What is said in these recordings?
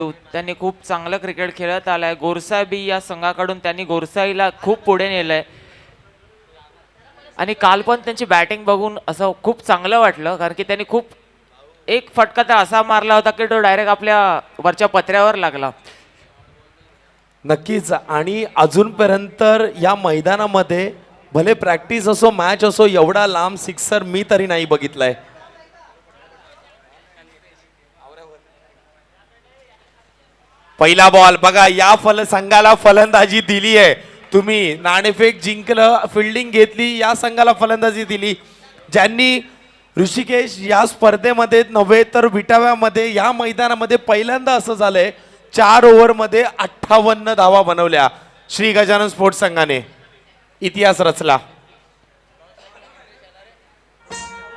त्यांनी खूप चांगलं क्रिकेट खेळत आलाय. गोरसाबी या संघाकडून त्यांनी गोरसाईला खूप पुढे नेलंय आणि काल पण त्यांची बॅटिंग बघून असं खूप चांगलं वाटलं, कारण की त्यांनी खूप एक फटका तर असा मारला होता की तो डायरेक्ट आपल्या वरच्या पत्र्यावर लागला. नक्कीच. आणि अजूनपर्यंत या मैदानामध्ये भले प्रॅक्टिस असो मॅच असो एवढा लांब सिक्सर मी तरी नाही बघितलाय. पहिला बॉल बघा, या संघाला फलंदाजी दिली आहे तुम्ही. नाणेफेक जिंकलं, फिल्डिंग घेतली, या संघाला फलंदाजी दिली. ज्यांनी ऋषिकेश या स्पर्धेमध्ये नव्हे तर विटाव्यामध्ये या मैदानामध्ये पहिल्यांदा असं झालंय 4 ओव्हरमध्ये 58 धावा बनवल्या. श्री गजानन स्पोर्ट्स संघाने इतिहास रचला.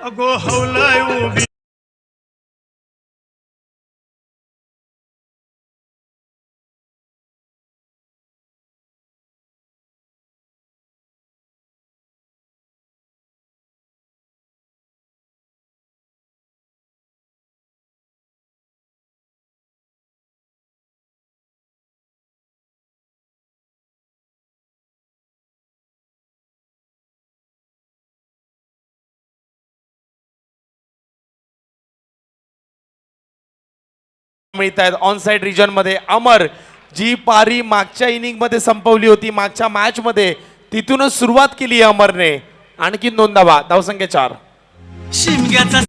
अगो हौलाय उभी मिळत आहेत ऑन साइड रिजन मध्ये. अमर जी पारी मागच्या इनिंग मध्ये संपवली होती मागच्या मॅच मध्ये, तिथूनच सुरुवात केली अमरने. आणखी नोंदावा धावसंख्या 4. शिमग्याचा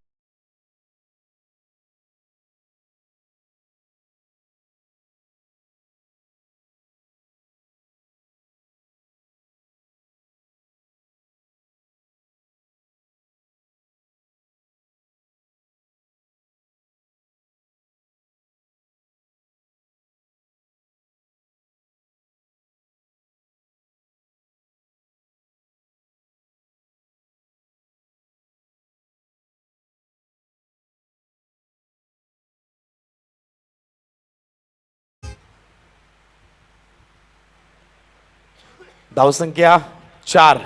धावसंख्या 4.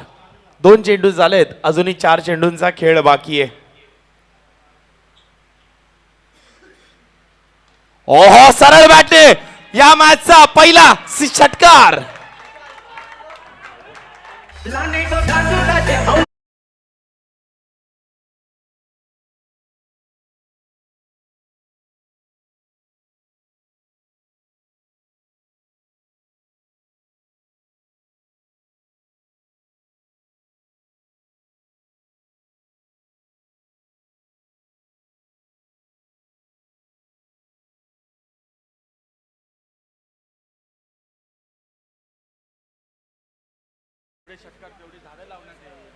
2 चेंडू झालेत, अजूनही 4 चेंडूंचा खेळ बाकी आहे. ओहो, सरळ बॅटने या मॅचचा पहिला षटकार.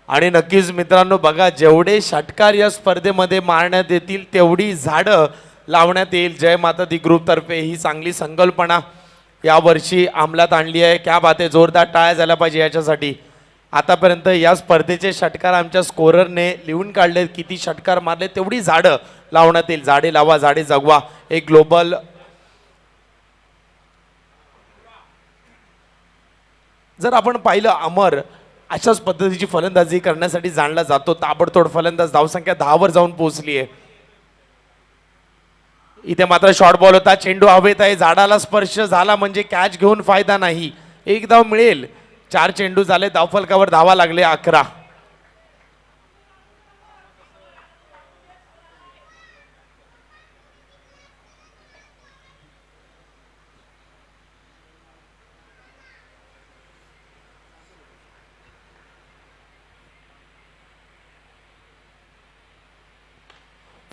आणि नक्कीच मित्रांनो बघा, जेवढे षटकार या स्पर्धेमध्ये मारण्यात येतील तेवढी झाडं लावण्यात येईल. जय माता दी ग्रुप तर्फे ही चांगली संकल्पना या वर्षी अंमलात आणली आहे. क्या बात आहे, जोरदार टाळ्या झाल्या पाहिजे याच्यासाठी. आतापर्यंत या स्पर्धेचे षटकार आमच्या स्कोररने लिहून काढले, किती षटकार मारले तेवढी झाडं लावण्यात येईल. झाडे लावा झाडे जगवा एक ग्लोबल. जर आपण पाहिलं, अमर अशाच पद्धतीची फलंदाजी करण्यासाठी जाणला जातो. ताबडतोड फलंदाज. धावसंख्या 10 वर जाऊन पोहोचली आहे. इथे मात्र शॉर्ट बॉल होता, चेंडू हवेत आहे, झाडाला स्पर्श झाला म्हणजे कॅच घेऊन फायदा नाही. एक धाव मिळेल. 4 चेंडू झाले, धावफलकावर धावा लागले 11.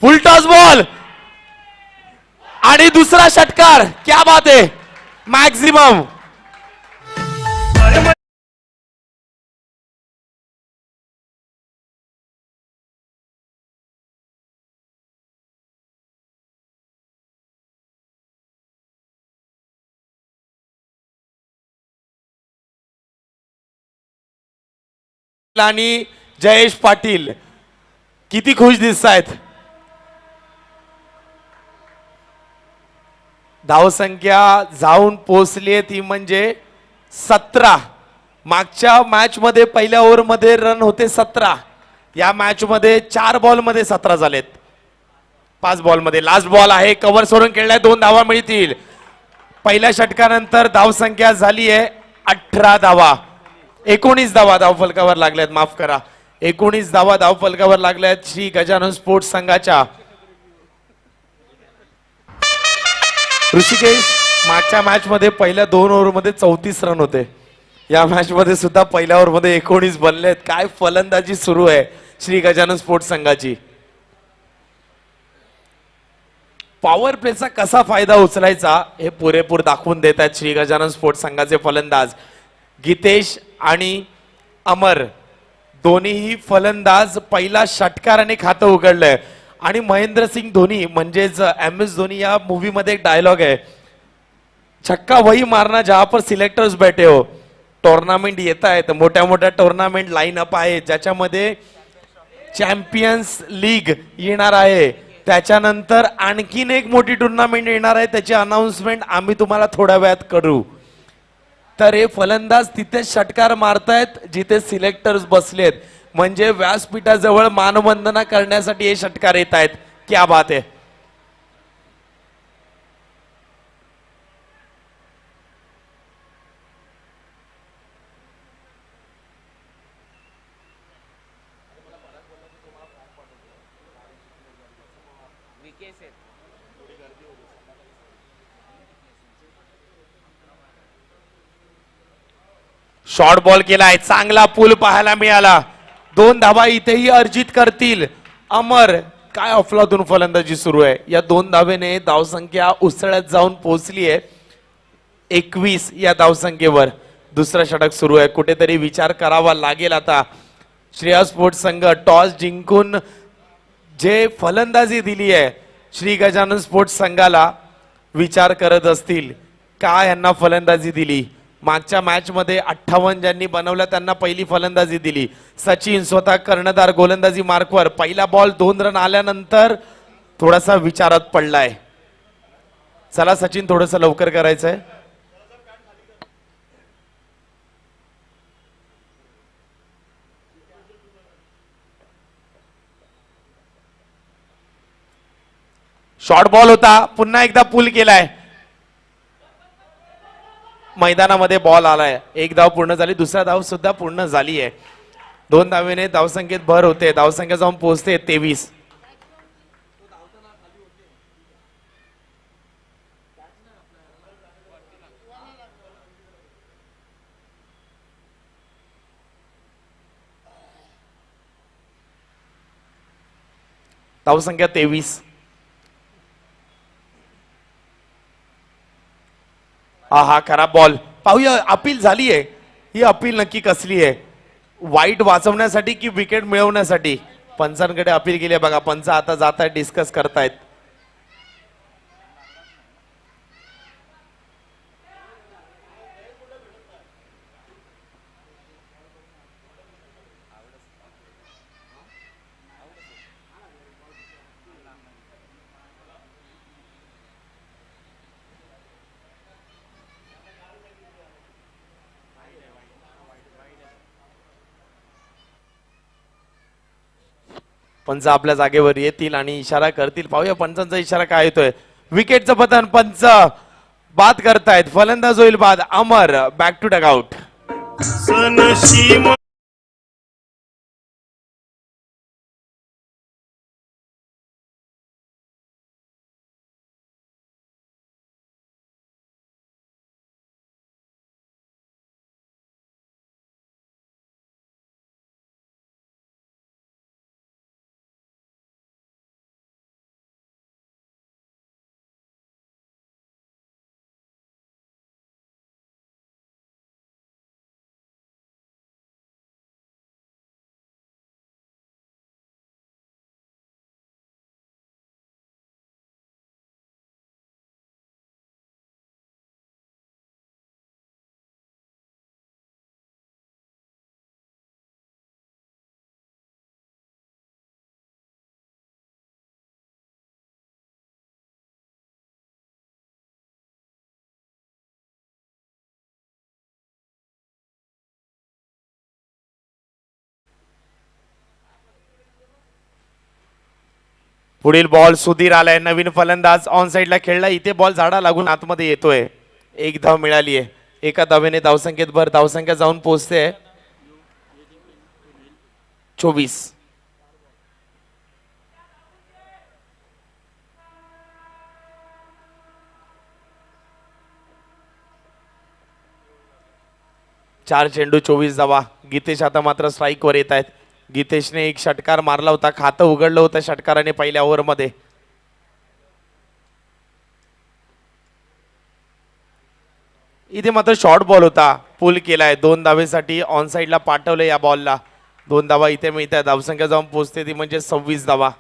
फुल टॉस बॉल आणि दुसरा षटकार. क्या बात आहे, मॅक्झिमम. आणि जयेश पाटील किती खुश दिसत आहेत. धावसंख्या जाऊन पोहोचली ती म्हणजे 17. मागच्या मॅच मध्ये पहिल्या ओव्हर मध्ये रन होते 17. या मॅच मध्ये 4 बॉल मध्ये 17 झालेत. 5 बॉल मध्ये लास्ट बॉल आहे, कव्हर सोडून खेळलाय, 2 धावा मिळतील. पहिल्या षटकानंतर धावसंख्या झाली आहे 18 धावा. 19 धावा धावफलकावर लागल्यात, माफ करा, 19 धावा धावफलकावर लागल्यात श्री गजानन स्पोर्ट्स संघाच्या. ऋषिकेश, मागच्या मॅच मध्ये पहिल्या 2 ओव्हरमध्ये 34 रन होते. या मॅच मध्ये सुद्धा पहिल्या ओव्हरमध्ये 19 बनलेत. काय फलंदाजी सुरू आहे श्री गजानन स्पोर्ट्स संघाची. पॉवर प्लेचा कसा फायदा उचलायचा हे पुरेपूर दाखवून देत आहेत श्री गजानन स्पोर्ट्स संघाचे फलंदाज गीतेश आणि अमर. दोन्हीही फलंदाज पहिला षटकाराने खातं उघडलंय. आणि महेंद्रसिंग धोनी म्हणजेच MS धोनी या मूवी मध्ये एक डायलॉग आहे, छक्का वही मारना जहां पर सिलेक्टर्स बैठे हो. टुर्नामेंट येत आहेत, मोठ्या मोठ्या टुर्नामेंट लाईन अप आहे, ज्याच्यामध्ये चॅम्पियन्स लीग येणार आहे, त्याच्यानंतर आणखीन एक मोठी टुर्नामेंट येणार आहे, त्याची अनाउन्समेंट आम्ही तुम्हाला थोड्या वेळात करू. तर हे फलंदाज तिथे षटकार मारतायत जिथे सिलेक्टर्स बसलेत, म्हणजे व्यासपीठाजवळ मानवंदना करण्यासाठी हे षटकार येत आहेत. क्या बात आहे. शॉर्ट बॉल केलाय, चांगला पूल पाहायला मिळाला. 2 धावा इथेही अर्जित करतील अमर. काय अफलातून फलंदाजी सुरू आहे. या 2 धावेने धावसंख्या उसळत जाऊन पोहोचली आहे 21 या धावसंख्येवर. दुसरं षटक सुरू आहे. कुठेतरी विचार करावा लागेल आता. श्रेया स्पोर्ट्स संघ टॉस जिंकून जे फलंदाजी दिली आहे श्री गजानन स्पोर्ट्स संघाला, विचार करत असतील का यांना फलंदाजी दिली. मागच्या मॅच मध्ये 58 ज्यांनी बनवल्या त्यांना पहिली फलंदाजी दिली. सचिन स्वतः कर्णधार गोलंदाजी मार्कवर. पहिला बॉल 2 रन आल्यानंतर थोडासा विचारात पडलाय. चला सचिन, थोडस लवकर करायचंय. शॉर्ट बॉल होता, पुन्हा एकदा पूल केलाय. मैदानामध्ये बॉल आलाय. 1 धाव पूर्ण झाली, दुसरा धाव सुद्धा पूर्ण झाली आहे. 2 धावेने धावसंख्येत भर होते. धावसंख्या जाऊन पोहोचते 23. धावसंख्या 23. हा खराब बॉल. पाहूया, अपील झाली आहे. ही अपील नक्की कसली आहे. वाईट वाचवण्यासाठी की विकेट मिळवण्यासाठी पंचांकडे अपील केली आहे. बघा, पंच आता जात आहेत, डिस्कस करतायत. पंच आपल्या जागेवर येतील आणि इशारा करतील. पाहूया पंचांचा इशारा काय येतोय. विकेटचं पतन पंच बाद करतायत. फलंदाज होईल बाद. अमर बॅक टू डगआउट. सनसीम पुढील बॉल सुधीर आलाय. नवीन फलंदाज ऑन साइडला खेळला. इथे बॉल झाडा लागून आतमध्ये येतोय. एक धाव मिळाली आहे. एका धावेने धावसंख्येत भर, धावसंख्या जाऊन पोहोचते 24. चार चेंडू 24 धावा. गीतेश आता मात्र स्ट्राईक वर येत आहेत. गीतेशने एक षटकार मारला होता, खातं उघडलं होतं षटकाराने पहिल्या ओव्हरमध्ये. इथे मात्र शॉर्ट बॉल होता, पुल केलाय. 2 धावेसाठी ऑन साईडला पाठवलं या बॉलला. 2 धावा इथे मिळतात. धावसंख्या जाऊन पोहोचते ती म्हणजे 26 धावा.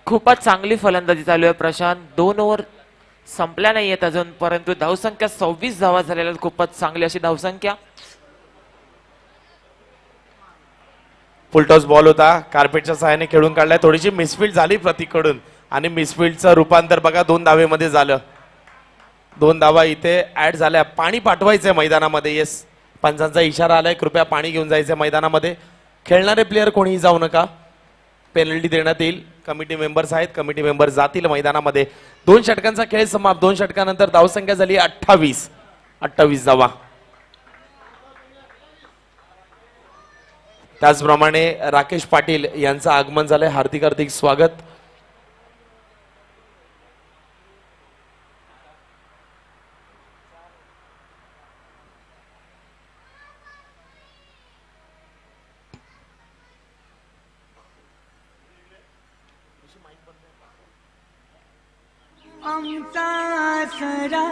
खूपच चांगली फलंदाजी चालू आहे प्रशांत. 2 ओव्हर संपल्या नाहीयेत अजून, परंतु धावसंख्या 26 धावा झालेल्या आहेत. खूपच चांगली अशी धावसंख्या. फुलटॉस बॉल होता, कार्पेटच्या सहाय्याने खेळून काढलाय. थोडीशी मिसफिल्ड झाली प्रतीककडून आणि मिसफिल्डचं रूपांतर बघा 2 धावेमध्ये झालं. 2 धावा इथे ऍड झाल्या. पाणी पाठवायचंय मैदानामध्ये. येस, पंचांचा इशारा आलाय, कृपया पाणी घेऊन जायचंय मैदानामध्ये. खेळणारे प्लेयर कोणीही जाऊ नका, पेनल्टी देण्यात येईल. कमिटी मेंबर्स आहेत, कमिटी मेंबर जातील मैदानामध्ये. 2 षटकांचा खेळ समाप्त. 2 षटकानंतर धावसंख्या झाली 28 धावा. त्याचप्रमाणे राकेश पाटील यांचं आगमन झालंय. हार्दिक हार्दिक स्वागत. आमचा सरा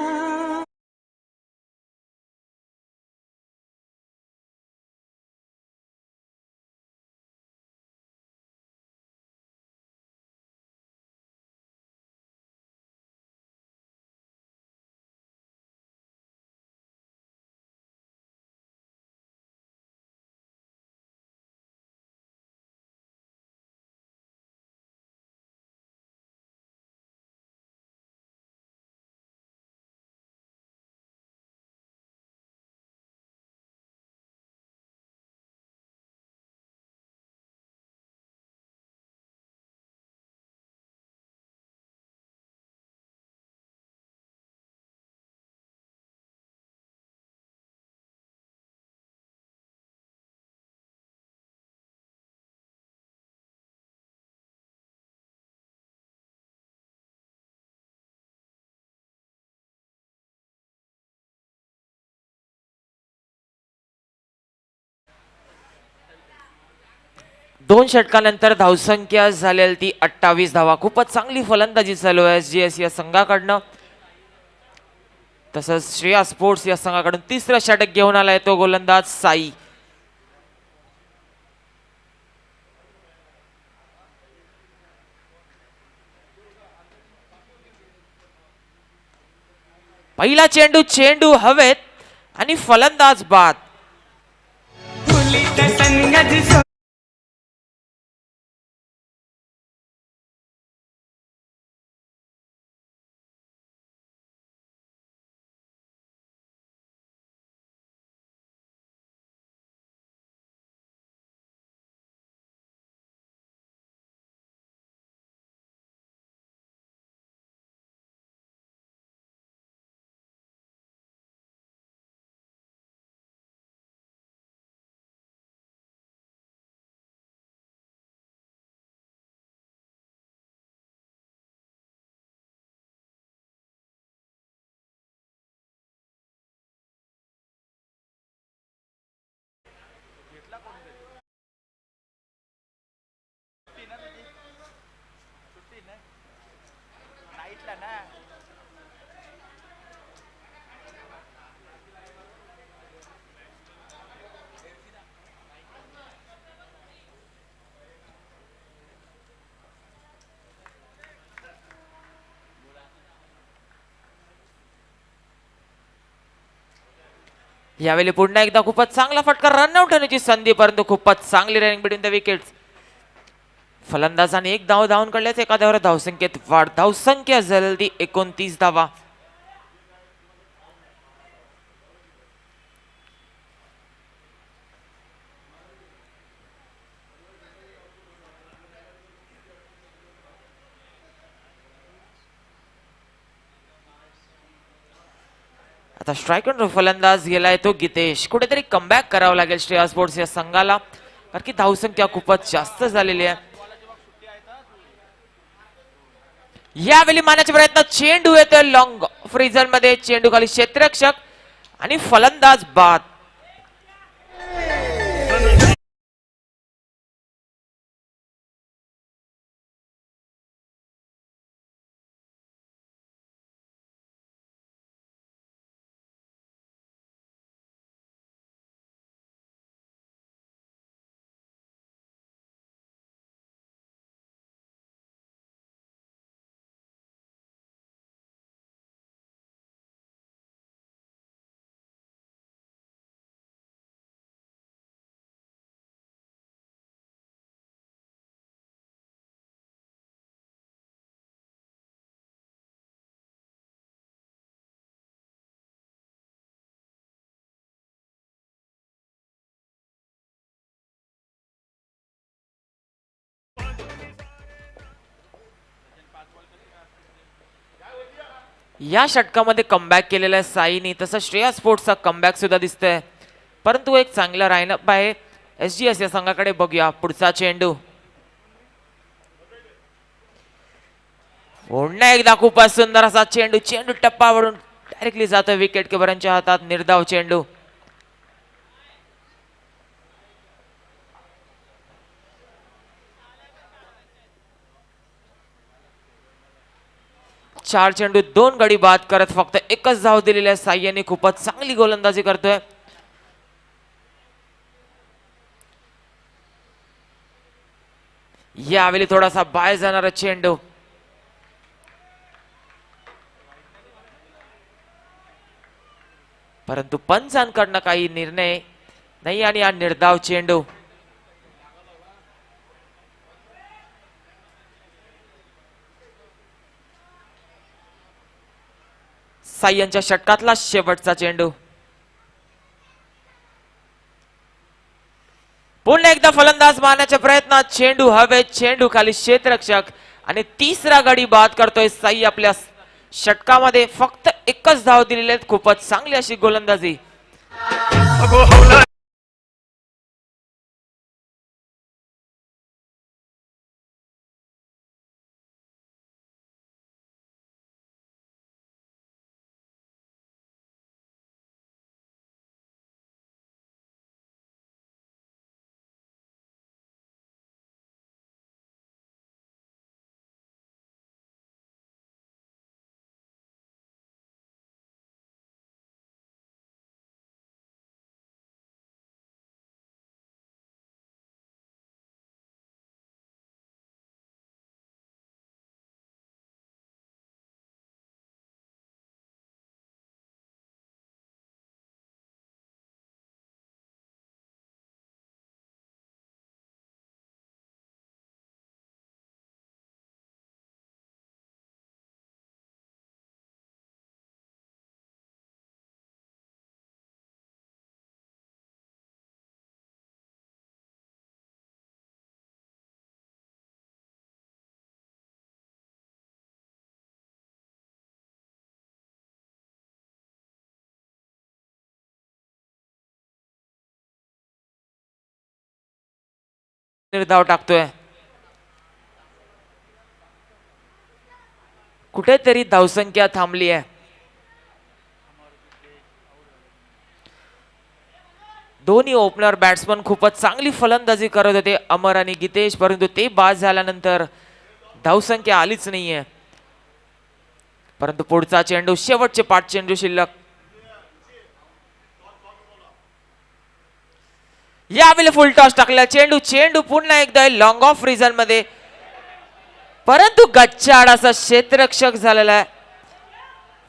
दोन षटकानंतर धावसंख्या झालेली ती 28 धावा. खूपच चांगली फलंदाजी चालू आहे SGS या संघाकडनं. तसंच श्रेया स्पोर्ट्स या संघाकडून तिसरं षटक घेऊन आलाय तो गोलंदाज साई. पहिला चेंडू हवेत आणि फलंदाज बाद. यावेळी पुन्हा एकदा खूपच चांगला फटका, रनआउट होण्याची संधी, परंतु खूपच चांगली रनिंग बिटवीन द विकेट्स. फलंदाजाने एक धाव धावून काढल्याच एका धावावर धावसंख्येत वाढ. धावसंख्या झाली 29 धावा. आता स्ट्रायकर फलंदाज गेलाय तो गितेश. कुठेतरी कमबॅक करावं लागेल श्रेया स्पोर्ट्स या संघाला, कारण की धावसंख्या खूपच जास्त झालेली आहे. यावेळी मारण्याचा प्रयत्न, चेंडू येतोय लॉंग फ्रीजर मध्ये, चेंडू खाली क्षेत्ररक्षक आणि फलंदाज बाद. या षटकामध्ये कमबॅक केलेला आहे साईनी, तसं श्रेया स्पोर्ट्सचा कमबॅक सुद्धा दिसतोय. परंतु एक चांगला लाईनअप आहे SGS या संघाकडे. बघूया पुढचा चेंडू. पुन्हा एकदा खूपच सुंदर असा चेंडू, चेंडू टप्पावरून डायरेक्टली जातो विकेट किपरांच्या हातात. निर्धाव चेंडू. चार चेंडू 2 गडी बाद करत फक्त एकच धाव दिलेली आहे. साह्याने खूपच चांगली गोलंदाजी करतोय. यावेळी थोडासा बाय जाणारा चेंडू, परंतु पंचांकडनं काही निर्णय नाही आणि हा निर्धाव चेंडू. साय्यांच्या षटकातला शेवटचा चेंडू. पुन्हा एकदा फलंदाज मारण्याच्या प्रयत्नात, चेंडू हवेत, चेंडू खाली क्षेत्ररक्षक आणि तिसरा गडी बाद करतोय साई. आपल्या षटकामध्ये फक्त एकच धाव दिलेली आहे. खूपच चांगली अशी गोलंदाजी. निर्धाव टाकतोय. कुठेतरी धावसंख्या थांबली आहे. दोन्ही ओपनर बॅट्समन खूपच चांगली फलंदाजी करत होते, अमर आणि गितेश, परंतु ते बाद झाल्यानंतर धावसंख्या आलीच नाहीये. परंतु पुढचा चेंडू, शेवटचे 5 चेंडू शिल्लक. यावेळी फुल टॉस टाकला चेंडू, चेंडू पुन्हा एकदा लॉंग ऑफ रिझन मध्ये, परंतु गच्चाड असा क्षेत्ररक्षक झालेला आहे.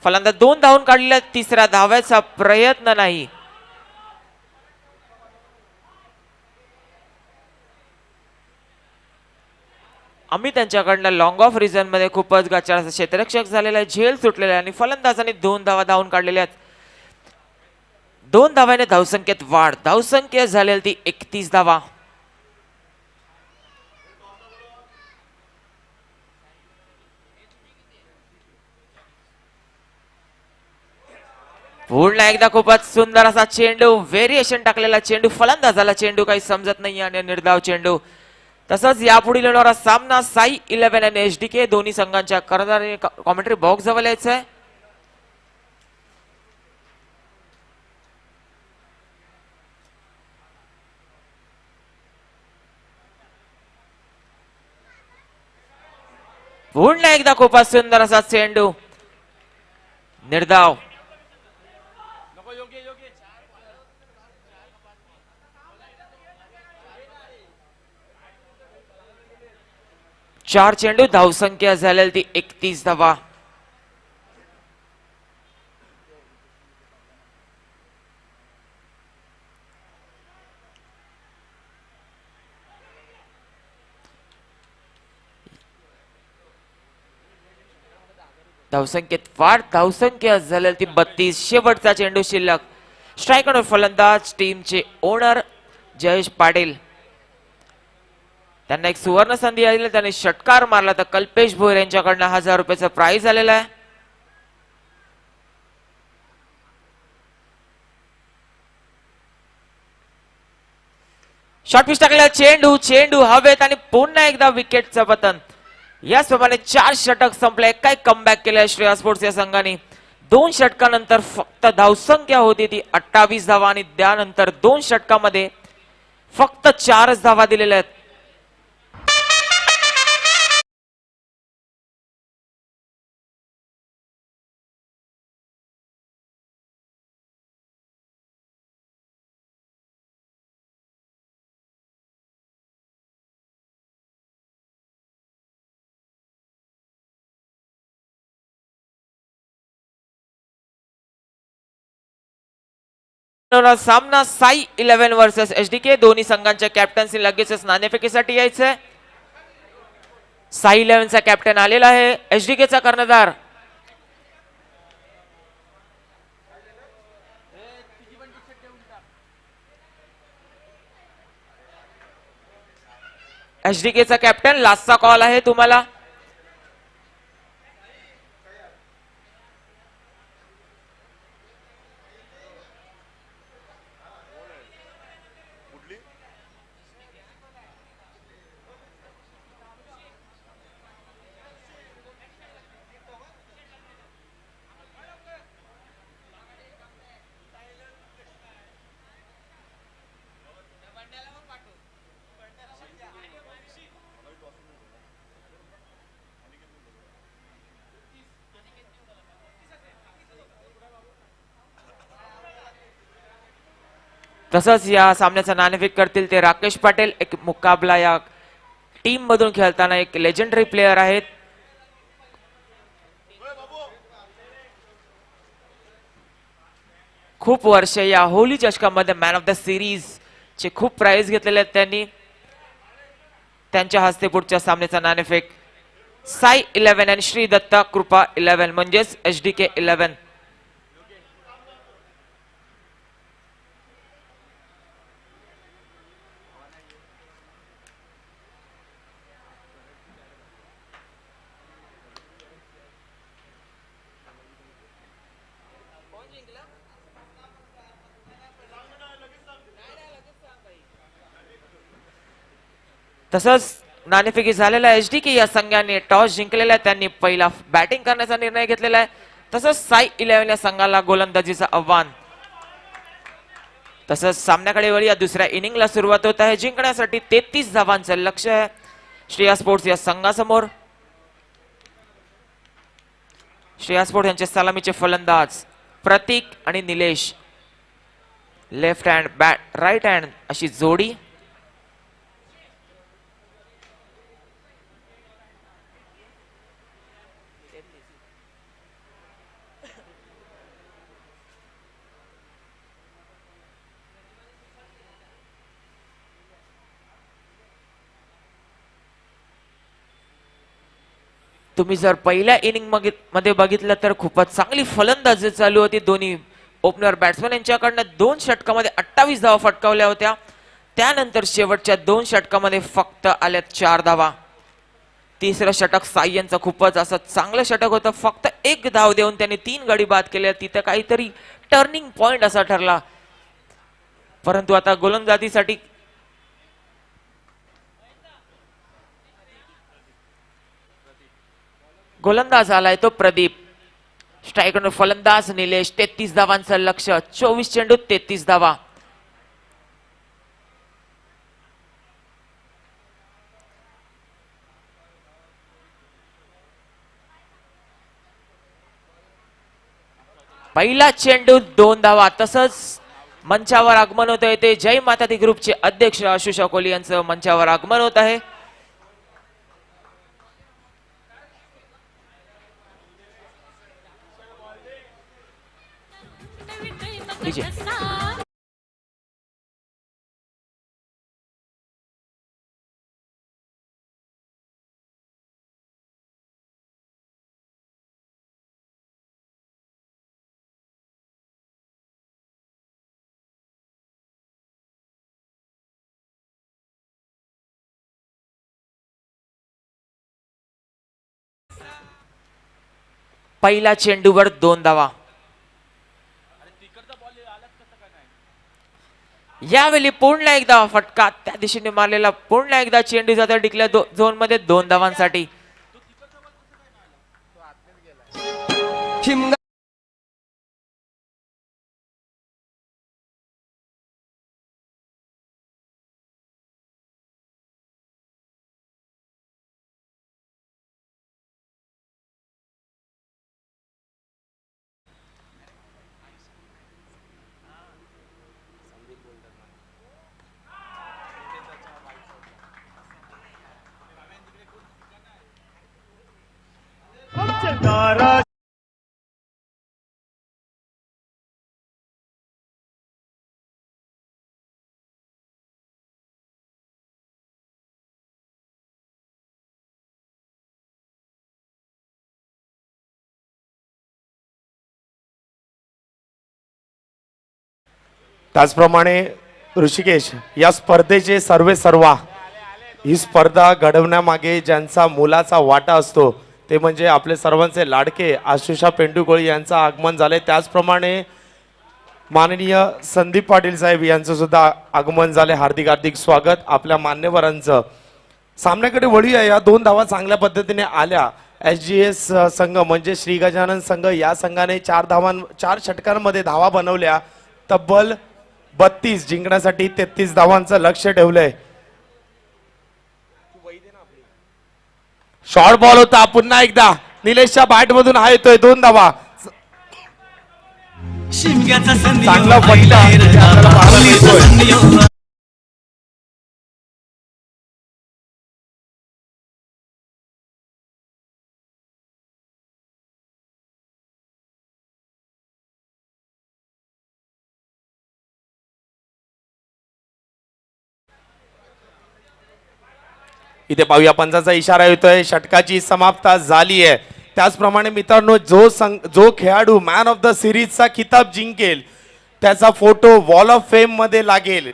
फलंदाज 2 धावून काढलेला, तिसऱ्या धावायचा प्रयत्न नाही. आम्ही त्यांच्याकडनं लॉंग ऑफ रिझन मध्ये खूपच गच्चाड असा क्षेत्ररक्षक झालेला आहे. झेल सुटलेला आहे आणि फलंदाजाने 2 धावा धावून काढलेल्या आहेत. 2 धावाने धावसंख्येत वाढ. धावसंख्या झालेली ती 31 धावा. पुन्हा एकदा खूपच सुंदर असा चेंडू, व्हेरिएशन टाकलेला चेंडू, फलंदाजाला चेंडू काही समजत नाही आणि निर्धाव चेंडू. तसंच यापुढील येणारा सामना साई 11 आणि एचडीके दोन्ही संघांच्या कर्णधार कॉमेंट्री बॉक्स जवळ यायचं आहे. पुन्हा एकदा खूपच सुंदर असा चेंडू, निर्धाव. चार चेंडू, धावसंख्या झालेली ती 31 धावा. धावसंख्येत वाढ, धावसंख्या झालेली ती 32. शेवटचा चेंडू शिल्लक. स्ट्रायकर फलंदाज टीमचे ओनर जयेश पाटील. त्यांना एक सुवर्ण संधी आली, त्यांनी षटकार मारला तर कल्पेश भोयर यांच्याकडनं 1000 रुपयाचं प्राइज आलेलं आहे. शॉर्ट पिच टाकलेला चेंडू, चेंडू हवेत आणि पुन्हा एकदा विकेटचं पतन. याचप्रमाणे 4 षटक संपले. काय कमबॅक केलंय श्रेया स्पोर्ट्स या संघाने. 2 षटकानंतर फक्त धावसंख्या होती ती 28 धावा आणि त्यानंतर 2 षटकामध्ये फक्त 4च धावा दिलेल्या आहेत. सामना साई 11 वर्सेस एचडीके दोन्ही संघांच्या कॅप्टन्सी लगेचच नाणेफेकीसाठी यायचंय. साई 11 चा कॅप्टन आलेला आहे. एचडीके चा कर्णधार एचडीके चा कॅप्टन. लास्टचा कॉल आहे तुम्हाला. तसंच या सामन्याचा नाणेफेक करतील ते राकेश पाटील. एक मुकाबला या टीम मधून खेळताना एक लेजेंडरी प्लेयर आहेत. खूप वर्ष या होली चषकामध्ये मॅन ऑफ द सिरीज चे खूप प्राइज घेतलेले आहेत त्यांनी. त्यांच्या हस्ते पुढच्या सामन्याचा नाणेफेक साई 11 आणि श्री दत्ता कृपा 11 म्हणजेच एचडीके 11. तसंच नाणेफेकी झालेला एचडीके या संघाने टॉस जिंकलेला आहे. त्यांनी पहिला बॅटिंग करण्याचा निर्णय घेतलेला आहे. तसंच साई 11 या संघाला गोलंदाजीचं आव्हान. तसंच सामन्याकडे वळूया. दुसऱ्या इनिंगला सुरुवात होत आहे. जिंकण्यासाठी 33 धावांचं लक्ष आहे श्रेया स्पोर्ट्स या संघासमोर. श्रेया स्पोर्ट्स यांचे सलामीचे फलंदाज प्रतीक आणि Nilesh. Left hand bat right hand अशी जोडी. तुम्ही जर पहिल्या इनिंग मध्ये बघितलं तर खूपच चांगली फलंदाजी चालू होती दोन्ही ओपनर बॅट्समन यांच्याकडनं. 2 षटकामध्ये 28 धावा फटकावल्या होत्या. त्यानंतर शेवटच्या 2 षटकामध्ये फक्त आल्यात 4 धावा. तिसरं षटक साय्यांचं खूपच असं चांगलं षटक होतं. फक्त एक धाव देऊन त्यांनी 3 गडी बाद केले. तिथं काहीतरी टर्निंग पॉइंट असा ठरला. परंतु आता गोलंदाजीसाठी गोलंदाज आलाय तो प्रदीप. स्ट्रायकर फलंदाज निलेश. 33 धावांचं लक्ष्य. 24 चेंडू 33 धावा. पहिला चेंडू 2 धावा. तसंच मंचावर आगमन होत आहे ते जय माता दी ग्रुपचे अध्यक्ष आशुष अकोली यांचं मंचावर आगमन होत आहे. पहिला चेंडूवर 2 धावा. यावेळी पुन्हा एकदा फटका त्या दिशेने मारलेला. पुन्हा एकदा चेंडू जाता टिकल्या झोन मध्ये 2 धावांसाठी. तारा त्याचप्रमाणे ऋषिकेश, या स्पर्धेचे सर्वे सर्वा, ही स्पर्धा घडवण्यामागे ज्यांचा मोलाचा वाटा असतो ते म्हणजे आपले सर्वांचे लाडके आशुषा पेंडुकोळी यांचं आगमन झाले. त्याचप्रमाणे माननीय संदीप पाटील साहेब यांचं सुद्धा आगमन झाले. हार्दिक हार्दिक स्वागत आपल्या मान्यवरांचं. सामन्याकडे वळूया. या 2 धावा चांगल्या पद्धतीने आल्या. SGS संघ म्हणजे श्री गजानन संघ या संघाने 4 षटकांमध्ये धावा बनवल्या. तब्बल 32 जिंकण्यासाठी 33 धावांचं लक्ष्य ठेवलंय. शॉर्ट बॉल होता. पुन्हा एकदा निलेशच्या बॅट मधून हा येतोय. 2 धावा. चांगला फटका आपल्याला पाहायला मिळतोय. इथे पाहूया पंचाचा इशारा येतोय. षटकाची समाप्ती झाली आहे. त्याचप्रमाणे मित्रांनो, जो खेळाडू मॅन ऑफ द सिरीजचा किताब जिंकेल त्याचा फोटो वॉल ऑफ फेम मध्ये लागेल.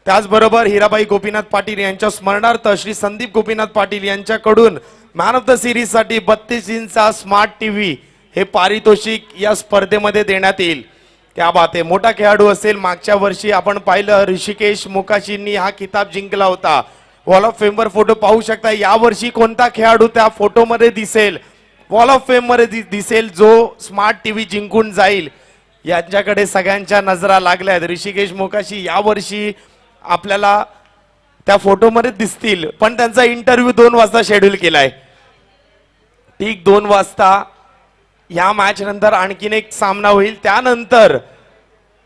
त्याचबरोबर हिराबाई गोपीनाथ पाटील यांच्या स्मरणार्थ श्री संदीप गोपीनाथ पाटील यांच्याकडून मॅन ऑफ द सिरीज साठी 32 इंचचा स्मार्ट टीव्ही हे पारितोषिक या स्पर्धेमध्ये देण्यात येईल. क्या बात आहे. मोठा खेळाडू असेल. मागच्या वर्षी आपण पाहिलं ऋषिकेश मोकाशींनी हा किताब जिंकला होता. वॉल ऑफ फेम वर फोटो पाहू शकता. या वर्षी कोणता खेळाडू त्या फोटो मध्ये दिसेल, वॉल ऑफ फेम मध्ये दिसेल, जो स्मार्ट टीव्ही जिंकून जाईल, यांच्याकडे सगळ्यांच्या नजरा लागल्यात. ऋषिकेश मोकाशी या वर्षी आपल्याला त्या फोटो मध्ये दिसतील. पण त्यांचा इंटरव्ह्यू 2 वाजता शेड्यूल केलाय. ठीक 2 वाजता या मॅच नंतर आणखीन एक सामना होईल. त्यानंतर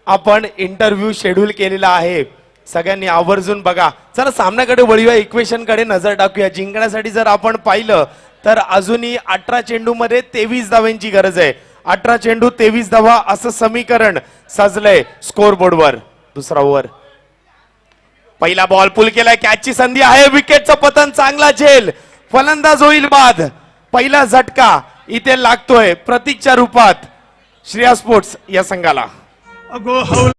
आपण इंटरव्ह्यू शेड्यूल केलेला आहे. सगळ्यांनी आवर्जून बघा. चला सामन्याकडे वळूया. इक्वेशन कडे नजर टाकूया. जिंकण्यासाठी जर आपण पाहिलं तर अजूनही 18 चेंडू मध्ये 23 धावांची गरज आहे. 18 चेंडू 23 धावा असं समीकरण सजलंय स्कोर बोर्डवर. दुसरा ओव्हर. पहिला बॉल पुल केलाय. कॅचची संधी आहे. विकेटचं पतन. चांगला झेल. फलंदाज होईल बाद. पहिला झटका इथे लागतोय प्रतीकच्या रूपात श्रेया स्पोर्ट्स या संघाला. अगो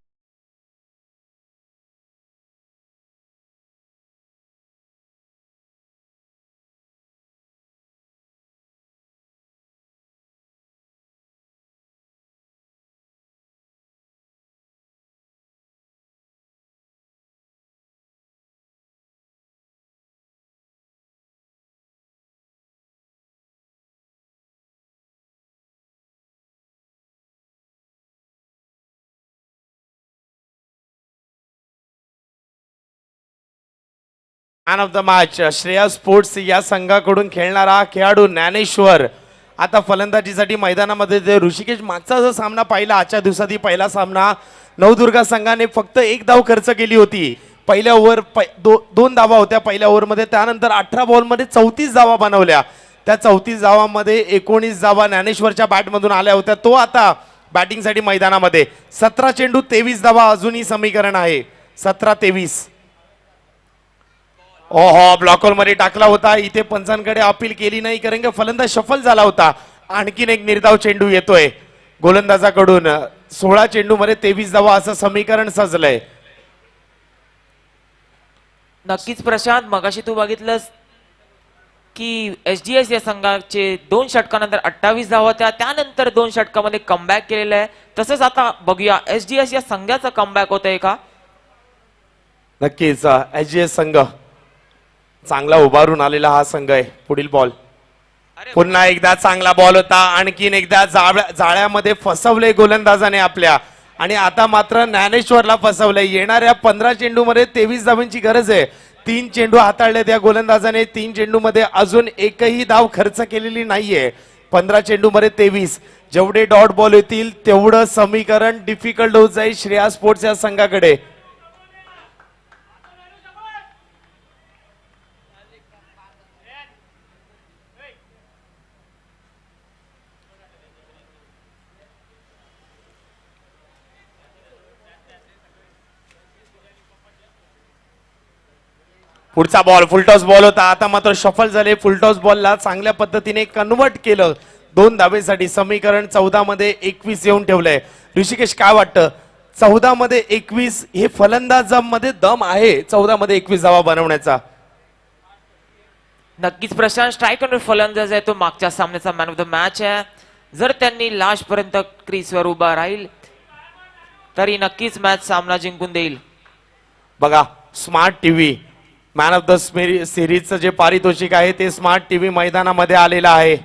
man of the match Shreya sports या संघाकडून खेळणारा खेळाडू ज्ञानेश्वर आता फलंदाजीसाठी मैदानामध्ये ते ऋषिकेश मागचा जो सामना पाहिला आजच्या दिवसातील पहिला सामना नवदुर्गा संघाने फक्त एक धाव खर्च केली होती पहिल्या ओव्हर दोन धावा होत्या पहिल्या ओव्हरमध्ये त्यानंतर 18 बॉलमध्ये 34 धावा बनवल्या त्या 34 धावांमध्ये 19 धावा ज्ञानेश्वरच्या बॅटमधून आल्या होत्या तो आता बॅटिंगसाठी मैदानामध्ये 17 चेंडू 23 धावा अजूनही समीकरण आहे 17-23 ओहो ब्लॉकहोल मध्ये टाकला होता इथे पंचांकडे अपील केली नाही कारण की फलंदाज शफल झाला होता आणखीन एक निर्धाव चेंडू येतोय गोलंदाजाकडून 16 चेंडू मध्ये 23 धावा असं समीकरण सजलंय नक्कीच प्रशांत मगाशी तू बघितलंस की SGS या संघाचे 2 षटकानंतर 28 धावा होत्या त्यानंतर 2 षटकामध्ये कमबॅक केलेलं आहे तसंच आता बघूया SGS या संघाचा कमबॅक होत आहे का नक्कीच SGS संघ चांगला उभारून आलेला हा संघ आहे पुढील बॉल पुन्हा एकदा चांगला बॉल होता आणखीन एकदा जाळ्यामध्ये फसवले गोलंदाजाने आपल्या आणि आता मात्र ज्ञानेश्वरला फसवलंय येणाऱ्या 15 चेंडू मध्ये 23 धावांची गरज आहे 3 चेंडू हाताळले त्या गोलंदाजाने 3 चेंडू मध्ये अजून एकही धाव खर्च केलेली नाहीये 15 चेंडू मध्ये 23 जेवढे डॉट बॉल येतील तेवढं समीकरण डिफिकल्ट होत जाईल श्रेया स्पोर्ट्स या संघाकडे पुढचा बॉल फुलटॉस बॉल होता आता मात्र शफल झाले फुलटॉस बॉलला चांगल्या पद्धतीने कन्वर्ट केलं 2 धावेसाठी समीकरण 14 मध्ये 21 येऊन ठेवलंय ऋषिकेश काय वाटतं 14 मध्ये 21 हे फलंदाजामध्ये दम आहे 14 मध्ये 21 धावा बनवण्याचा नक्कीच प्रशांत स्ट्रायकर फलंदाज आहे तो मागच्या सामन्याचा मॅन ऑफ द मॅच आहे जर त्यांनी लास्ट पर्यंत क्रीजवर उभा राहील तरी नक्कीच मॅच सामना जिंकून देईल बघा smart TV man of the सिरीजचं जे पारितोषिक आहे ते स्मार्ट टीव्ही मैदानामध्ये आलेलं आहे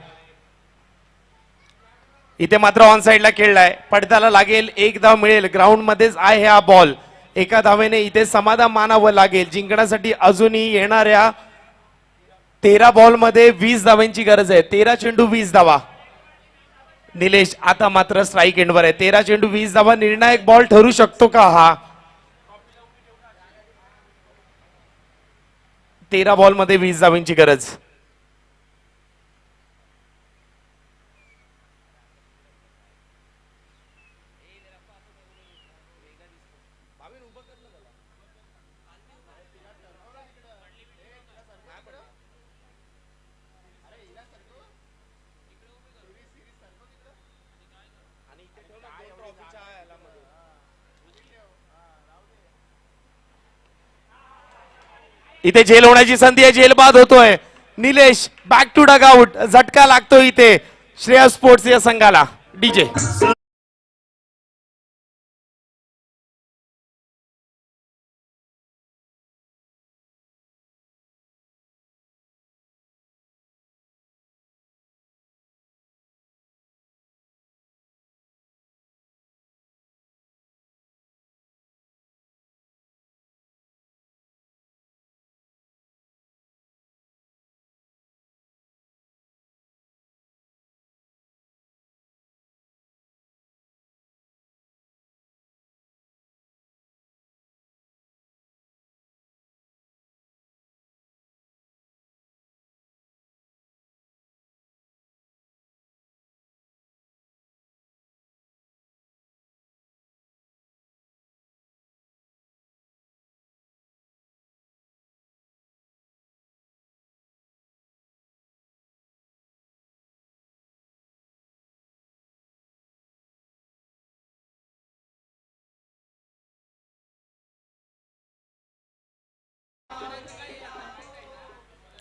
इथे मात्र ऑन साइडला खेळलाय पडद्याला लागेल 1 धाव मिळेल ग्राउंड मध्येच आहे हा बॉल एका धावेने इथे समाधान मानावं लागेल जिंकण्यासाठी अजूनही येणाऱ्या 13 बॉल मध्ये 20 धावांची गरज आहे 13 चेंडू 20 धावा निलेश आता मात्र स्ट्राईक एंडवर आहे 13 चेंडू 20 धावा निर्णायक बॉल ठरू शकतो का हा 13 बॉल मध्ये 20 धावांची गरज इथे झेल होण्याची संधी आहे झेल बाद होतोय Nilesh back to dugout झटका लागतो इथे श्रेया स्पोर्ट्स या संघाला डीजे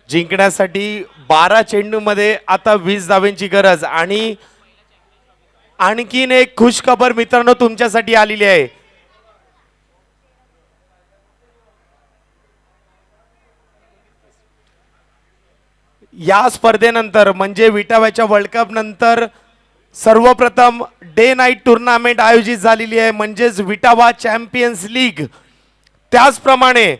जिंकण्यासाठी 12 चेंडू मध्ये आता 20 धावांची गरज आणि आणखीन एक खुश खबर मित्रांनो तुमच्यासाठी आलेली आहे या स्पर्धेनंतर म्हणजे विटाव्याच्या वर्ल्ड कप नंतर सर्वप्रथम डे नाईट टुर्नामेंट आयोजित झालेली आहे म्हणजेच विटावा चॅम्पियन्स लीग त्याचप्रमाणे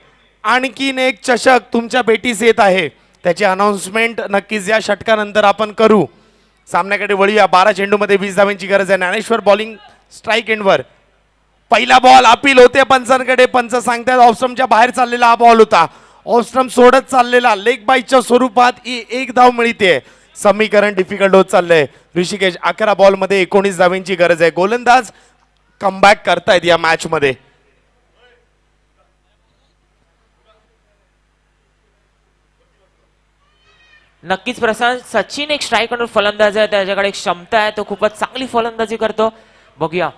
आणखीन एक चषक तुमच्या भेटीस येत आहे. त्याची अनाउन्समेंट नक्कीच या षटकानंतर आपण करू. सामन्याकडे वळूया. 12 चेंडूमध्ये 20 धावांची गरज आहे. ज्ञानेश्वर बॉलिंग स्ट्राईक एंडवर. पहिला बॉल अपील होते पंचांकडे. पंच सांगतात ऑफस्टमच्या बाहेर चाललेला हा बॉल होता. ऑफस्टम सोडत चाललेला लेग बाईच्या स्वरूपात एक धाव मिळते. समीकरण डिफिकल्ट होत चाललंय. ऋषिकेश 11 बॉलमध्ये 19 धावांची गरज आहे. गोलंदाज कमबॅक करतायत या मॅच मध्ये. नक्कीच प्रशांत, सचिन एक स्ट्राईक काउंटर फलंदाज आहे, त्याच्याकडे एक क्षमता आहे, तो खूपच चांगली फलंदाजी करतो. बघूया.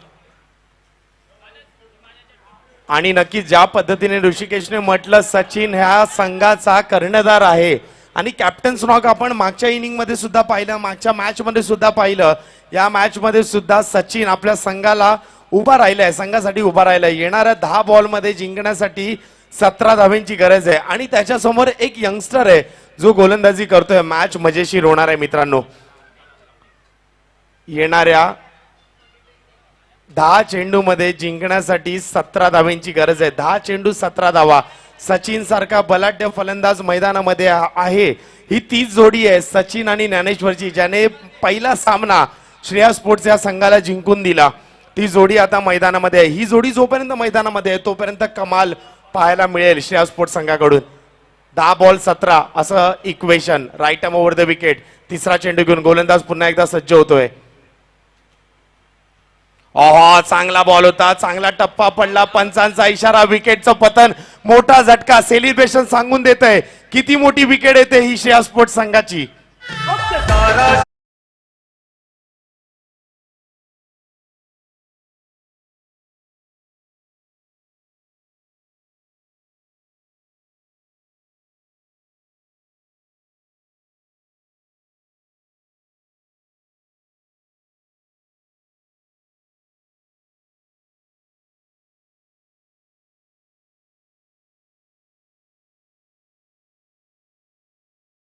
आणि नक्की ज्या पद्धतीने ऋषिकेशने म्हटलं सचिन ह्या संघाचा कर्णधार आहे आणि कॅप्टन्स नॉक आपण मागच्या इनिंग मध्ये सुद्धा पाहिलं, मागच्या मॅच मध्ये सुद्धा पाहिलं. या मॅच मध्ये सुद्धा सचिन आपल्या संघाला उभा राहिलाय, संघासाठी उभा राहिलाय. येणाऱ्या 10 बॉल मध्ये जिंकण्यासाठी 17 धावांची गरज आहे आणि त्याच्यासमोर एक यंगस्टर आहे जो गोलंदाजी करतोय. मॅच मजेशीर होणार आहे मित्रांनो. येणाऱ्या 10 चेंडूमध्ये जिंकण्यासाठी 17 धावांची गरज आहे. 10 चेंडू 17 धावा. सचिन सारखा बलाढ्य फलंदाज मैदानामध्ये आहे. ही तीच जोडी आहे सचिन आणि ज्ञानेश्वरची, ज्याने पहिला सामना श्रेया स्पोर्ट्स या संघाला जिंकून दिला. ती जोडी आता मैदानामध्ये आहे. ही जोडी जोपर्यंत मैदानामध्ये आहे तोपर्यंत कमाल पाहायला मिळेल श्रेया स्पोर्ट्स संघाकडून. 10 बॉल 17 असं equation. Right arm over the wicket. तिसरा चेंडू घेऊन गोलंदाज पुन्हा एकदा सज्ज होतोय. चांगला बॉल होता, चांगला टप्पा पडला. पंचांचा इशारा, विकेटचं पतन. मोठा झटका. सेलिब्रेशन सांगून देत आहे किती मोठी विकेट येते ही श्रेया स्पोर्ट्स संघाची.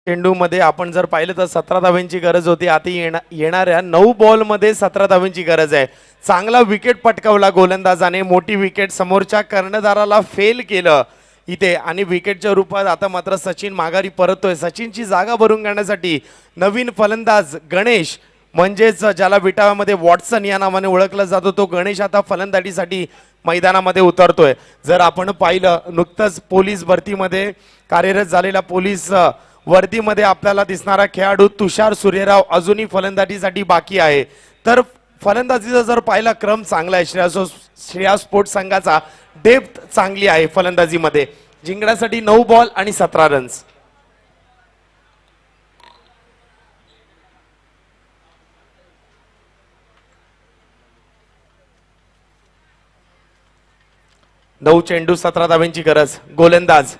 चेंडूमध्ये आपण जर पाहिलं तर 17 धावांची गरज होती. आता येणाऱ्या 9 बॉल मध्ये 17 धावांची गरज आहे. चांगला विकेट पटकावला गोलंदाजाने. मोठी विकेट समोरच्या कर्णधाराला फेल केलं इथे आणि विकेटच्या रूपात आता मात्र सचिन माघारी परततोय. सचिनची जागा भरून घेण्यासाठी नवीन फलंदाज गणेश, म्हणजेच ज्याला विटाव्यामध्ये वॉटसन या नावाने ओळखलं जातो, तो गणेश आता फलंदाजीसाठी मैदानामध्ये उतरतोय. जर आपण पाहिलं नुकतंच पोलीस भरतीमध्ये कार्यरत झालेला पोलीस वर्दीमध्ये आपल्याला दिसणारा खेळाडू तुषार सूर्यराव अजूनही फलंदाजीसाठी बाकी आहे. तर फलंदाजीचा जर पाहिला क्रम चांगला आहे श्रेया स्पोर्ट्स संघाचा. डेप्थ चांगली आहे फलंदाजीमध्ये. जिंकण्यासाठी 9 बॉल आणि 17 रन्स. नऊ चेंडू 17 धावांची गरज. गोलंदाज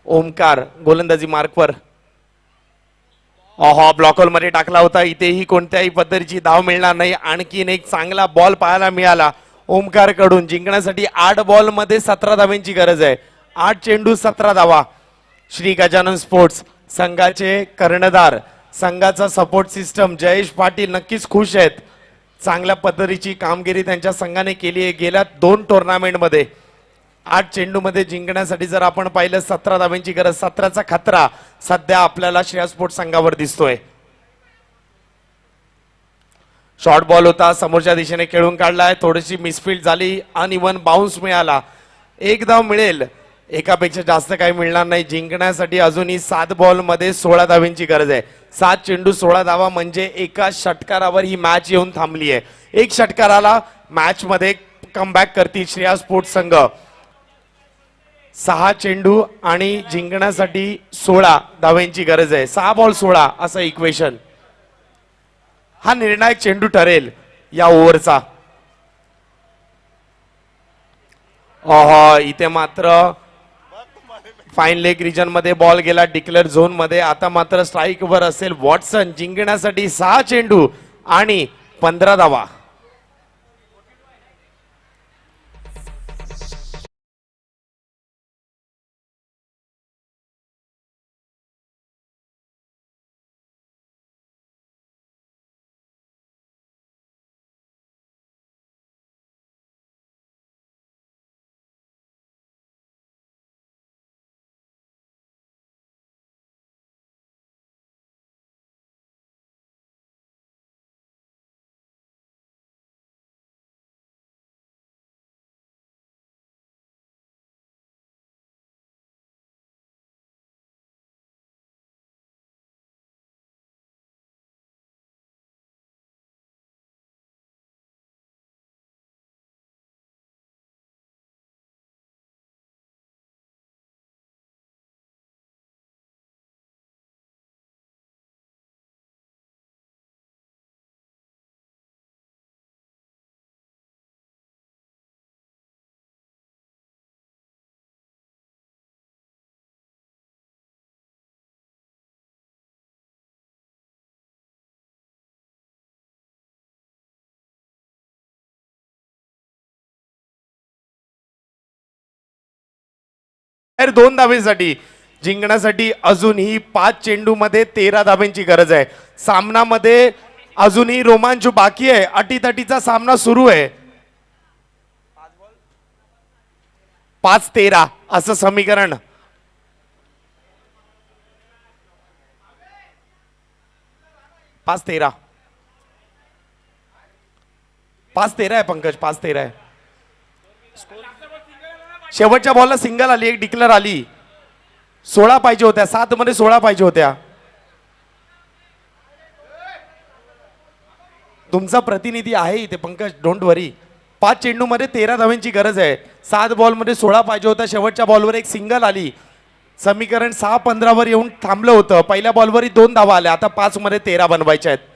ओमकार गोलंदाजी मार्कवर. ब्लॉकहोल मध्ये टाकला होता. इथेही कोणत्याही पद्धतीची धाव मिळणार नाही. आणखीन एक चांगला बॉल पाहायला मिळाला ओमकार कडून. जिंकण्यासाठी 8 बॉल मध्ये 17 धावांची गरज आहे. 8 चेंडू 17 धावा. श्री गजानन स्पोर्ट्स संघाचे कर्णधार, संघाचा सपोर्ट सिस्टम जयेश पाटील नक्कीच खुश आहेत. चांगल्या पद्धतीची कामगिरी त्यांच्या संघाने केली आहे गेल्या 2 टुर्नामेंटमध्ये. 8 चेंडूमध्ये जिंकण्यासाठी जर आपण पाहिलं 17 धावांची गरज. 17चा खतरा सध्या आपल्याला श्रेया स्पोर्ट्स संघावर दिसतोय. शॉर्ट बॉल होता, समोरच्या दिशेने खेळून काढलाय. थोडीशी मिसफील्ड झाली. अनइव्हन बाउन्स मिळाला. 1 धाव मिळेल, एकापेक्षा जास्त काही मिळणार नाही. जिंकण्यासाठी अजूनही 7 बॉल मध्ये 16 धावांची गरज आहे. 7 चेंडू 16 धावा म्हणजे एका षटकारावर ही मॅच येऊन थांबली आहे. एक षटकाराला मॅच मध्ये कमबॅक करतील श्रेया स्पोर्ट्स संघ. 6 चेंडू आणि जिंकण्यासाठी 16 धावांची गरज आहे. 6 बॉल 16 असं इक्वेशन. हा निर्णायक चेंडू ठरेल या ओव्हरचा. इथे मात्र फाईन लेग रिजन मध्ये बॉल गेला डिक्लेअर झोन मध्ये. आता मात्र स्ट्राईक वर असेल वॉटसन. जिंकण्यासाठी 6 चेंडू आणि 15 धावा. 2 धावेसाठी जिंकण्यासाठी अजूनही 5 चेंडूमध्ये 13 धाब्यांची गरज आहे. सामनामध्ये अजूनही रोमांच बाकी आहे. अटीतटीचा सामना सुरू आहे. 5-13 असं समीकरण. 5-13 5-13 आहे पंकज. 5-13 आहे. शेवटच्या बॉलला सिंगल आली, एक डिक्लेअर आली. 16 पाहिजे होत्या. 7 मध्ये 16 पाहिजे होत्या. तुमचा प्रतिनिधी आहे इथे पंकज, डोंट वरी. 5 चेंडूमध्ये 13 धाव्यांची गरज आहे. 7 बॉलमध्ये 16 पाहिजे होता. शेवटच्या बॉलवर एक सिंगल आली. समीकरण 6-15 वर येऊन थांबलं होतं. पहिल्या बॉलवरही 2 धावा आल्या. आता 5 मध्ये 13 बनवायच्या आहेत.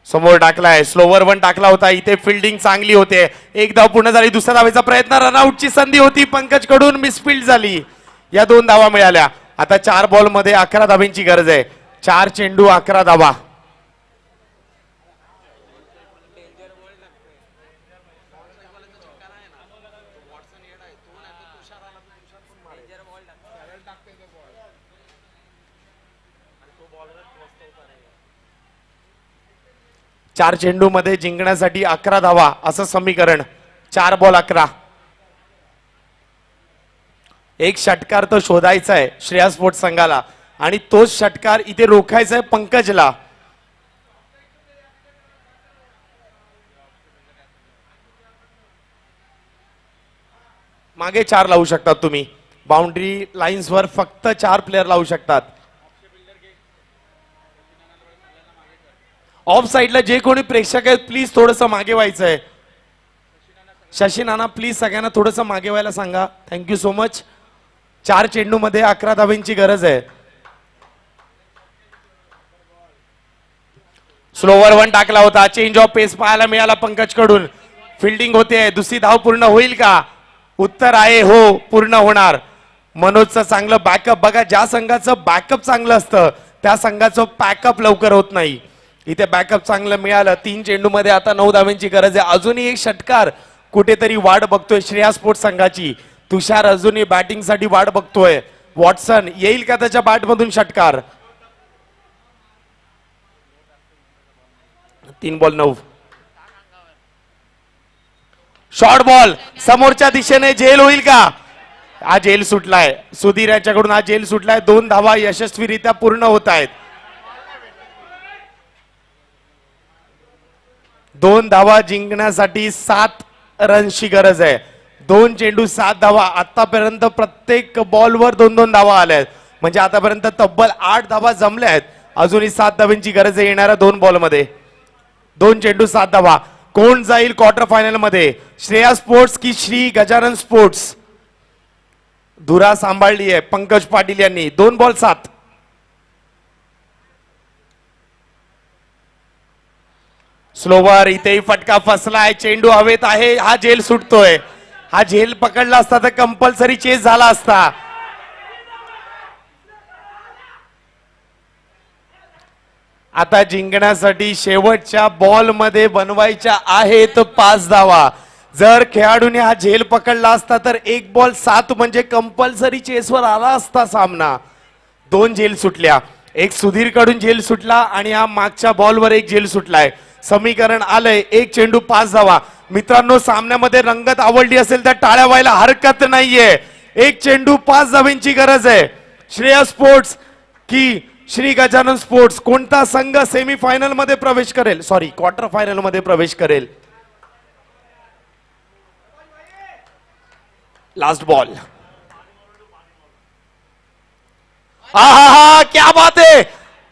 समोर टाकलाय, स्लोवर 1 टाकला होता. इथे फिल्डिंग चांगली होते. एक धाव पूर्ण झाली. दुसऱ्या धावेचा प्रयत्न, रनआउटची संधी होती पंकज कडून, मिसफिल्ड झाली. या 2 धावा मिळाल्या. आता 4 बॉल मध्ये 11 धाव्यांची गरज आहे. 4 चेंडू 11 धावा. चार चेंडू मध्ये जिंकण्यासाठी 11 धावा असं समीकरण. 4 बॉल 11. एक षटकार तो शोधायचा आहे श्रेया स्पोर्ट्स संघाला आणि तोच षटकार इथे रोखायचा आहे पंकजला. मागे 4 लावू शकतात तुम्ही. बाउंड्री लाईन्स वर फक्त 4 प्लेयर लावू शकतात. ऑफ साइडला जे कोणी प्रेक्षक आहेत प्लीज थोडस मागे व्हायचंय. शशी नाना प्लीज सगळ्यांना थोडस मागे व्हायला सांगा. Thank you so much. 4 चेंडू मध्ये 11 धाव्यांची गरज आहे. स्लोवर 1 टाकला होता. चेंज ऑफ पेस पाहायला मिळाला पंकज कडून. फिल्डिंग होते. दुसरी धाव पूर्ण होईल का? उत्तर आहे हो, पूर्ण होणार. मनोजचं चांगलं बॅकअप बघा. ज्या संघाचं बॅकअप चांगलं असतं त्या संघाचं पॅकअप लवकर होत नाही. इथे बॅकअप चांगलं मिळालं. 3 चेंडू मध्ये आता 9 धाव्यांची गरज आहे. अजूनही एक षटकार कुठेतरी वाट बघतोय श्रेया स्पोर्ट्स संघाची. तुषार अजूनही बॅटिंग साठी वाट बघतोय. वॉटसन येईल का त्याच्या बॅट मधून षटकार? 3 बॉल 9. शॉर्ट बॉल समोरच्या दिशेने झेल होईल का? हा झेल सुटलाय. सुधीर याच्याकडून हा झेल सुटलाय. 2 धावा यशस्वीरित्या पूर्ण होत आहेत. 2 धावा जिंकण्यासाठी 7 रन्सची गरज आहे. 2 चेंडू 7 धावा. आतापर्यंत प्रत्येक बॉलवर 2-2 धावा आल्या म्हणजे आतापर्यंत तब्बल 8 धावा जमल्या आहेत. अजूनही 7 धाव्यांची गरज आहे येणाऱ्या 2 बॉल मध्ये. 2 चेंडू 7 धावा. कोण जाईल क्वार्टर फायनल मध्ये? श्रेया स्पोर्ट्स की श्री गजानन स्पोर्ट्स? धुरा सांभाळली आहे पंकज पाटील यांनी. 2 बॉल 7. स्लोवर इथेही फटका फसलाय. चेंडू हवेत आहे. हा झेल सुटतोय. हा झेल पकडला असता तर कंपल्सरी चेस झाला असता. आता जिंकण्यासाठी शेवटच्या बॉल मध्ये बनवायच्या आहेत 5 धावा. जर खेळाडूने हा झेल पकडला असता तर 1 बॉल 7 म्हणजे कंपल्सरी चेसवर आला असता सामना. 2 झेल सुटल्या. एक सुधीर कडून झेल सुटला आणि हा मागच्या बॉलवर एक झेल सुटलाय. समीकरण आलंय 1 चेंडू 5 धावा. मित्रांनो सामन्यामध्ये रंगत आवडली असेल तर टाळ्या व्हायला हरकत नाहीये. 1 चेंडू 5 धाव्यांची गरज आहे. श्रेया स्पोर्ट्स की श्री गजानन स्पोर्ट्स कोणता संघ सेमीफायनल मध्ये प्रवेश करेल? सॉरी क्वार्टर फायनल मध्ये प्रवेश करेल? Last ball. हा क्या बात आहे.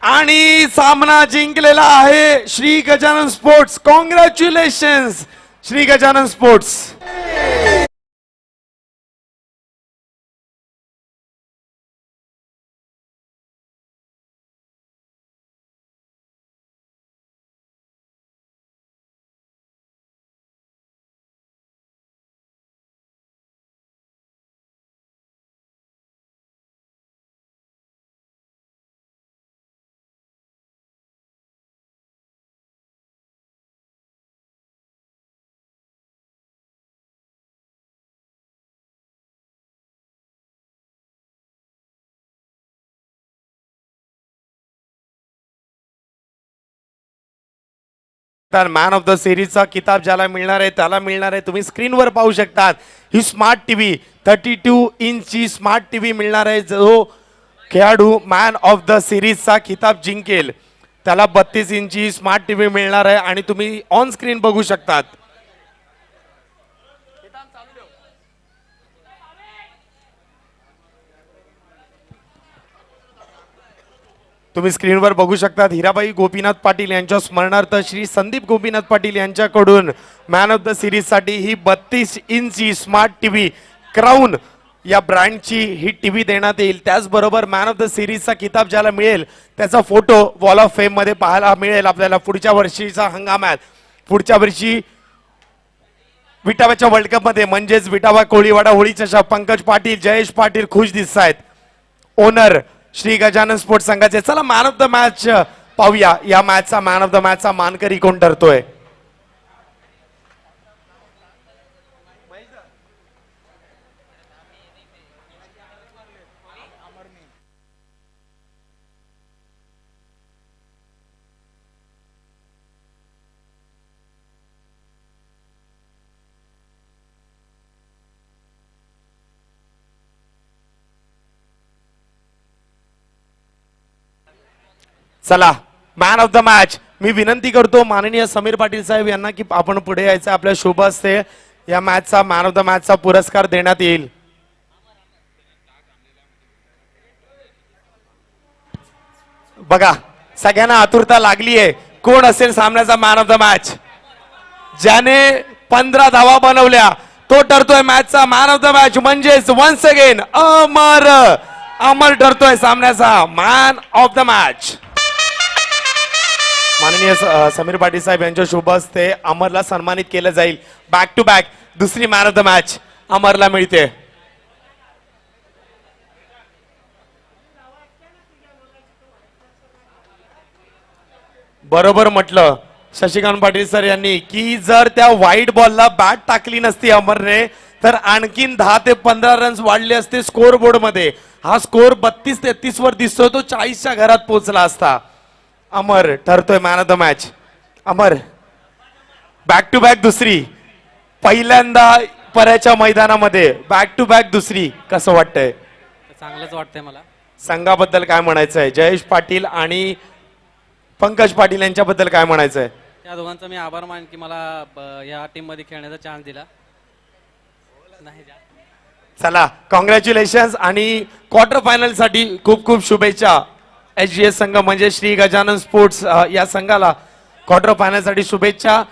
आणि सामना जिंकलेला आहे Shri Gajanan sports. Congratulations Shri Gajanan sports. तर मॅन ऑफ द सिरीजचा किताब ज्याला मिळणार आहे त्याला मिळणार आहे. तुम्ही स्क्रीनवर पाहू शकतात ही स्मार्ट टीव्ही 32 इंचची स्मार्ट टीव्ही मिळणार आहे. जो खेळाडू मॅन ऑफ द सिरीजचा किताब जिंकेल त्याला 32 इंची स्मार्ट टीव्ही मिळणार आहे आणि तुम्ही ऑन स्क्रीन बघू शकतात. तुम्ही स्क्रीनवर बघू शकतात हिराबाई गोपीनाथ पाटील यांच्या स्मरणार्थ श्री संदीप गोपीनाथ पाटील यांच्याकडून मॅन ऑफ द सिरीजसाठी ही 32 इंची स्मार्ट टीव्ही क्राऊन या ब्रँडची ही टीव्ही देण्यात येईल. त्याचबरोबर मॅन ऑफ द सिरीजचा किताब ज्याला मिळेल त्याचा फोटो वॉल ऑफ फेम मध्ये पाहायला मिळेल आपल्याला. पुढच्या वर्षीचा हंगामात पुढच्या वर्षी विटावाच्या वर्ल्ड कप मध्ये म्हणजेच विटावा कोळीवाडा होळी चषक पंकज पाटील जयेश पाटील खुश दिसत आहेत. ओनर श्री गजानन स्पोर्ट्स संघाचे. चला मॅन ऑफ द मॅच पाहूया. या मॅचचा मॅन ऑफ द मॅचचा मानकरी कोण ठरतोय. चला मॅन ऑफ द मॅच मी विनंती करतो माननीय समीर पाटील साहेब यांना की आपण पुढे यायचं. आपल्या शुभ हस्ते या मॅचचा मॅन ऑफ द मॅचचा पुरस्कार देण्यात येईल. बघा सगळ्यांना आतुरता लागली आहे. कोण असेल सामन्याचा मॅन ऑफ द मॅच. ज्याने 15 धावा बनवल्या तो ठरतोय मॅचचा मॅन ऑफ द मॅच. म्हणजेच वन्स अगेन अमर अमर ठरतोय सामन्याचा मॅन ऑफ द मॅच. माननीय समीर पाटील साहेब यांच्या शुभ हस्ते अमरला सन्मानित केलं जाईल. बॅक टू बॅक दुसरी मॅन ऑफ द मॅच अमरला मिळते. बरोबर म्हटलं शशिकांत पाटील सर यांनी की जर त्या व्हाईट बॉलला बॅट टाकली नसती अमरने तर आणखीन 10 ते 15 रन्स वाढले असते स्कोर बोर्ड मध्ये. हा स्कोर 32-33 वर दिसतोय तो 40च्या घरात पोहोचला असता. अमर ठरतोय man of the match. Amar back to back दुसरी पहिल्यांदा पऱ्याच्या मैदानामध्ये बॅक टू बॅक दुसरी कसं वाटतंय. चांगलंच वाटतंय मला. संघाबद्दल काय म्हणायचं आहे. जयेश पाटील आणि पंकज पाटील यांच्याबद्दल काय म्हणायचं आहे. त्या दोघांचा मी आभार मान की मला या टीम मध्ये खेळण्याचा चान्स दिला. नाही चला कॉंग्रॅच्युलेशन आणि क्वार्टर फायनल साठी खूप खूप शुभेच्छा. SGS संघ म्हणजे श्री गजानन स्पोर्ट्स या संघाला क्वार्टर फायनल साठी शुभेच्छा.